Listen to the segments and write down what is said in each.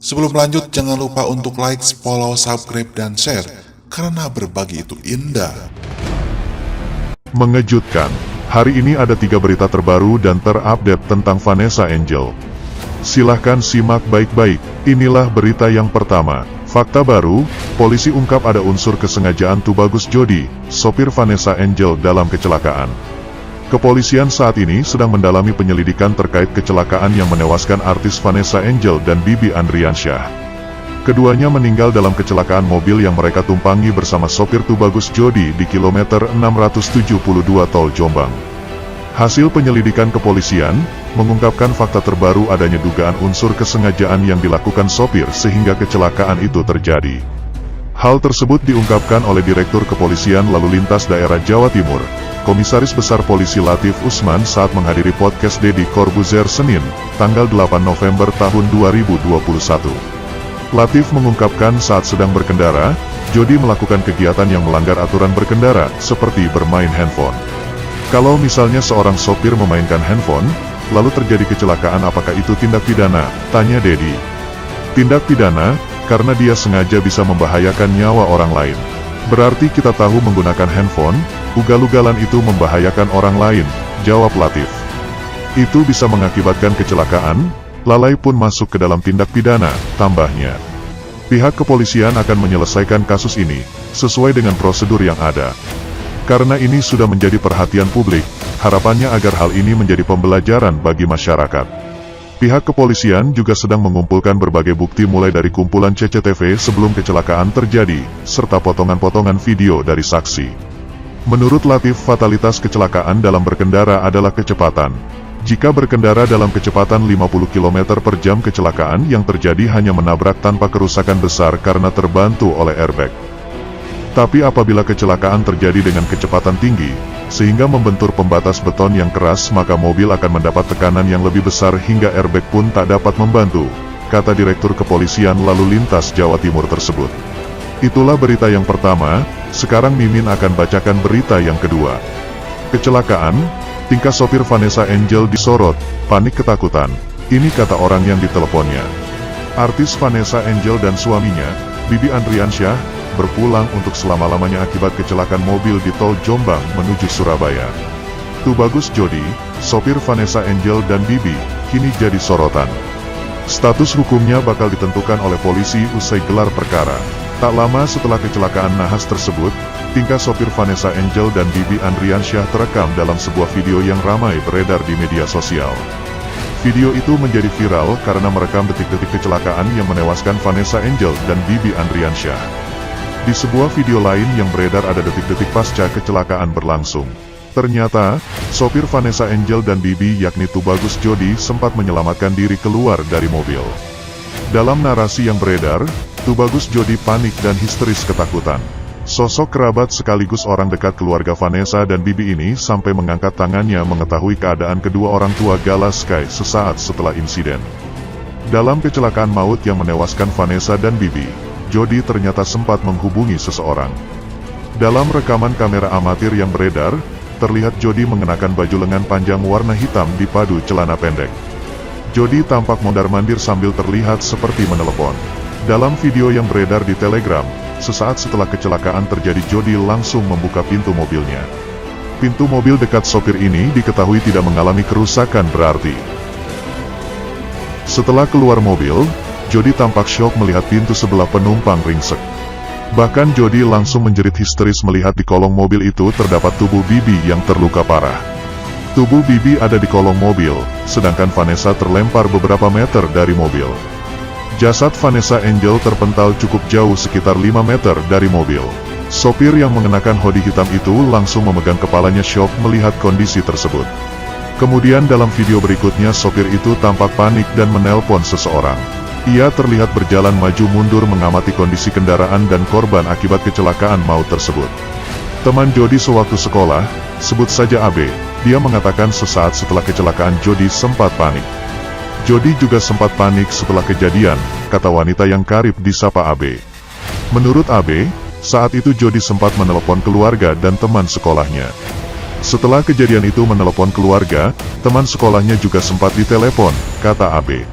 Sebelum lanjut, jangan lupa untuk like, follow, subscribe, dan share, karena berbagi itu indah. Mengejutkan, hari ini ada 3 berita terbaru dan terupdate tentang Vanessa Angel. Silahkan simak baik-baik, inilah berita yang pertama. Fakta baru, polisi ungkap ada unsur kesengajaan Tubagus Jody, sopir Vanessa Angel dalam kecelakaan. Kepolisian saat ini sedang mendalami penyelidikan terkait kecelakaan yang menewaskan artis Vanessa Angel dan Bibi Andriansyah. Keduanya meninggal dalam kecelakaan mobil yang mereka tumpangi bersama sopir Tubagus Jody di kilometer 672 Tol Jombang. Hasil penyelidikan kepolisian mengungkapkan fakta terbaru adanya dugaan unsur kesengajaan yang dilakukan sopir sehingga kecelakaan itu terjadi. Hal tersebut diungkapkan oleh Direktur Kepolisian Lalu Lintas Daerah Jawa Timur, Komisaris Besar Polisi Latif Usman saat menghadiri podcast Deddy Corbuzier Senin, tanggal 8 November tahun 2021. Latif mengungkapkan saat sedang berkendara, Jody melakukan kegiatan yang melanggar aturan berkendara, seperti bermain handphone. Kalau misalnya seorang sopir memainkan handphone, lalu terjadi kecelakaan, apakah itu tindak pidana? Tanya Deddy. Tindak pidana, karena dia sengaja bisa membahayakan nyawa orang lain. Berarti kita tahu menggunakan handphone, ugal-ugalan itu membahayakan orang lain, jawab Latif. Itu bisa mengakibatkan kecelakaan, lalai pun masuk ke dalam tindak pidana, tambahnya. Pihak kepolisian akan menyelesaikan kasus ini, sesuai dengan prosedur yang ada. Karena ini sudah menjadi perhatian publik, harapannya agar hal ini menjadi pembelajaran bagi masyarakat. Pihak kepolisian juga sedang mengumpulkan berbagai bukti mulai dari kumpulan CCTV sebelum kecelakaan terjadi, serta potongan-potongan video dari saksi. Menurut Latif, fatalitas kecelakaan dalam berkendara adalah kecepatan. Jika berkendara dalam kecepatan 50 km per jam, kecelakaan yang terjadi hanya menabrak tanpa kerusakan besar karena terbantu oleh airbag. Tapi apabila kecelakaan terjadi dengan kecepatan tinggi, sehingga membentur pembatas beton yang keras, maka mobil akan mendapat tekanan yang lebih besar hingga airbag pun tak dapat membantu, kata Direktur Kepolisian Lalu Lintas Jawa Timur tersebut. Itulah berita yang pertama, sekarang Mimin akan bacakan berita yang kedua. Kecelakaan, tingkah sopir Vanessa Angel disorot, panik ketakutan. Ini kata orang yang diteleponnya. Artis Vanessa Angel dan suaminya, Bibi Andriansyah, berpulang untuk selama-lamanya akibat kecelakaan mobil di Tol Jombang menuju Surabaya. Tubagus Jody, sopir Vanessa Angel dan Bibi, kini jadi sorotan. Status hukumnya bakal ditentukan oleh polisi usai gelar perkara. Tak lama setelah kecelakaan nahas tersebut, tingkah sopir Vanessa Angel dan Bibi Andriansyah terekam dalam sebuah video yang ramai beredar di media sosial. Video itu menjadi viral karena merekam detik-detik kecelakaan yang menewaskan Vanessa Angel dan Bibi Andriansyah. Di sebuah video lain yang beredar ada detik-detik pasca kecelakaan berlangsung. Ternyata, sopir Vanessa Angel dan Bibi yakni Tubagus Jody sempat menyelamatkan diri keluar dari mobil. Dalam narasi yang beredar, Tubagus Jody panik dan histeris ketakutan. Sosok kerabat sekaligus orang dekat keluarga Vanessa dan Bibi ini sampai mengangkat tangannya mengetahui keadaan kedua orang tua Galaskai sesaat setelah insiden. Dalam kecelakaan maut yang menewaskan Vanessa dan Bibi, Jody ternyata sempat menghubungi seseorang. Dalam rekaman kamera amatir yang beredar, terlihat Jody mengenakan baju lengan panjang warna hitam dipadu celana pendek. Jody tampak mondar-mandir sambil terlihat seperti menelepon. Dalam video yang beredar di Telegram, sesaat setelah kecelakaan terjadi, Jody langsung membuka pintu mobilnya. Pintu mobil dekat sopir ini diketahui tidak mengalami kerusakan berarti. Setelah keluar mobil, Jody tampak syok melihat pintu sebelah penumpang ringsek. Bahkan Jody langsung menjerit histeris melihat di kolong mobil itu terdapat tubuh Bibi yang terluka parah. Tubuh Bibi ada di kolong mobil, sedangkan Vanessa terlempar beberapa meter dari mobil. Jasad Vanessa Angel terpental cukup jauh sekitar 5 meter dari mobil. Sopir yang mengenakan hoodie hitam itu langsung memegang kepalanya syok melihat kondisi tersebut. Kemudian dalam video berikutnya sopir itu tampak panik dan menelpon seseorang. Ia terlihat berjalan maju mundur mengamati kondisi kendaraan dan korban akibat kecelakaan maut tersebut. Teman Jody sewaktu sekolah, sebut saja AB, dia mengatakan sesaat setelah kecelakaan Jody sempat panik. Jody juga sempat panik setelah kejadian, kata wanita yang karib disapa AB. Menurut AB, saat itu Jody sempat menelepon keluarga dan teman sekolahnya. Setelah kejadian itu menelepon keluarga, teman sekolahnya juga sempat ditelepon, kata AB.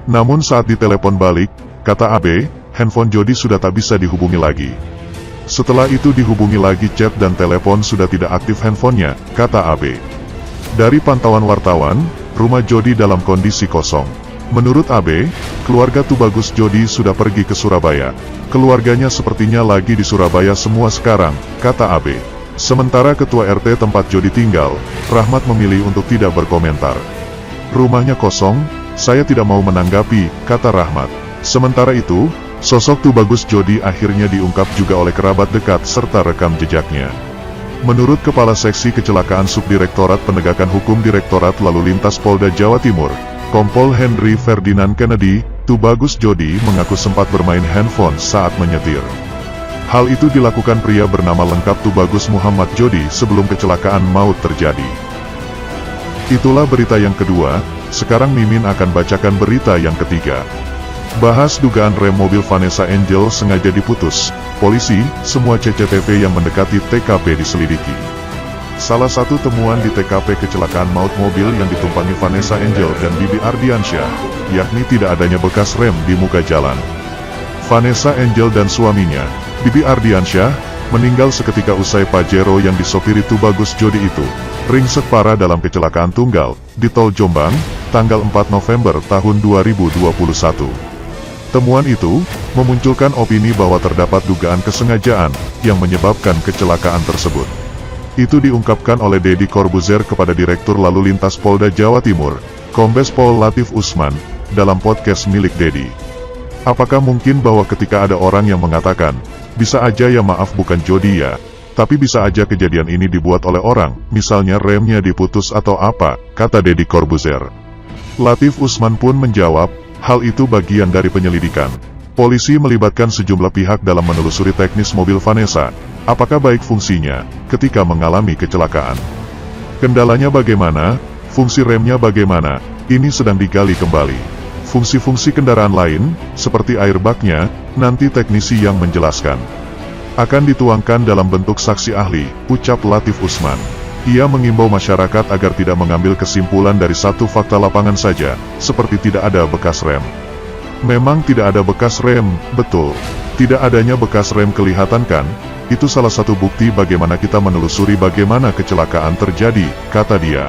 Namun saat ditelepon balik, kata AB, handphone Jody sudah tak bisa dihubungi lagi. Setelah itu dihubungi lagi chat dan telepon sudah tidak aktif handphonenya, kata AB. Dari pantauan wartawan, rumah Jody dalam kondisi kosong. Menurut AB, keluarga Tubagus Jody sudah pergi ke Surabaya. Keluarganya sepertinya lagi di Surabaya semua sekarang, kata AB. Sementara ketua RT tempat Jody tinggal, Rahmat memilih untuk tidak berkomentar. Rumahnya kosong, saya tidak mau menanggapi, kata Rahmat. Sementara itu, sosok Tubagus Jody akhirnya diungkap juga oleh kerabat dekat serta rekam jejaknya. Menurut Kepala Seksi Kecelakaan Subdirektorat Penegakan Hukum Direktorat Lalu Lintas Polda Jawa Timur, Kompol Henry Ferdinand Kennedy, Tubagus Jody mengaku sempat bermain handphone saat menyetir. Hal itu dilakukan pria bernama lengkap Tubagus Muhammad Jody sebelum kecelakaan maut terjadi. Itulah berita yang kedua, sekarang Mimin akan bacakan berita yang ketiga. Bahas dugaan rem mobil Vanessa Angel sengaja diputus. Polisi, semua CCTV yang mendekati TKP diselidiki. Salah satu temuan di TKP kecelakaan maut mobil yang ditumpangi Vanessa Angel dan Bibi Ardiansyah, yakni tidak adanya bekas rem di muka jalan. Vanessa Angel dan suaminya, Bibi Ardiansyah, meninggal seketika usai Pajero yang disopiri Tubagus Jody itu ringsek parah dalam kecelakaan tunggal di Tol Jombang, tanggal 4 November tahun 2021. Temuan itu memunculkan opini bahwa terdapat dugaan kesengajaan yang menyebabkan kecelakaan tersebut. Itu diungkapkan oleh Deddy Corbuzier kepada Direktur Lalu Lintas Polda Jawa Timur, Kombes Pol Latif Usman, dalam podcast milik Deddy. Apakah mungkin bahwa ketika ada orang yang mengatakan, bisa aja ya maaf bukan Jody ya, tapi bisa aja kejadian ini dibuat oleh orang, misalnya remnya diputus atau apa, kata Deddy Corbuzier. Latif Usman pun menjawab, hal itu bagian dari penyelidikan. Polisi melibatkan sejumlah pihak dalam menelusuri teknis mobil Vanessa, apakah baik fungsinya ketika mengalami kecelakaan. Kendalanya bagaimana, fungsi remnya bagaimana, ini sedang digali kembali. Fungsi-fungsi kendaraan lain, seperti airbagnya, nanti teknisi yang menjelaskan. Akan dituangkan dalam bentuk saksi ahli, ucap Latif Usman. Ia mengimbau masyarakat agar tidak mengambil kesimpulan dari satu fakta lapangan saja, seperti tidak ada bekas rem. Memang tidak ada bekas rem, betul. Tidak adanya bekas rem kelihatan kan? Itu salah satu bukti bagaimana kita menelusuri bagaimana kecelakaan terjadi, kata dia.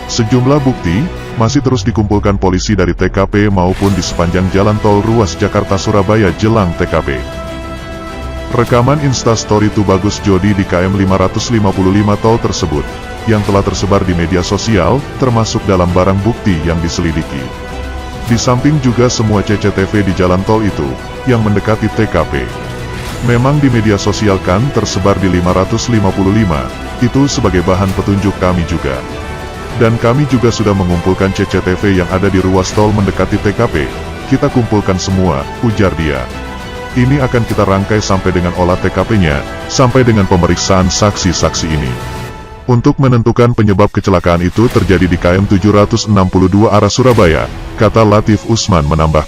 Sejumlah bukti masih terus dikumpulkan polisi dari TKP maupun di sepanjang jalan tol ruas Jakarta-Surabaya jelang TKP. Rekaman Instastory Tubagus Jody di KM 555 tol tersebut, yang telah tersebar di media sosial, termasuk dalam barang bukti yang diselidiki. Di samping juga semua CCTV di jalan tol itu, yang mendekati TKP. Memang di media sosial kan tersebar di 555, itu sebagai bahan petunjuk kami juga. Dan kami juga sudah mengumpulkan CCTV yang ada di ruas tol mendekati TKP, kita kumpulkan semua, ujar dia. Ini akan kita rangkai sampai dengan olah TKP-nya, sampai dengan pemeriksaan saksi-saksi ini. Untuk menentukan penyebab kecelakaan itu terjadi di KM 762 arah Surabaya, kata Latif Usman menambah.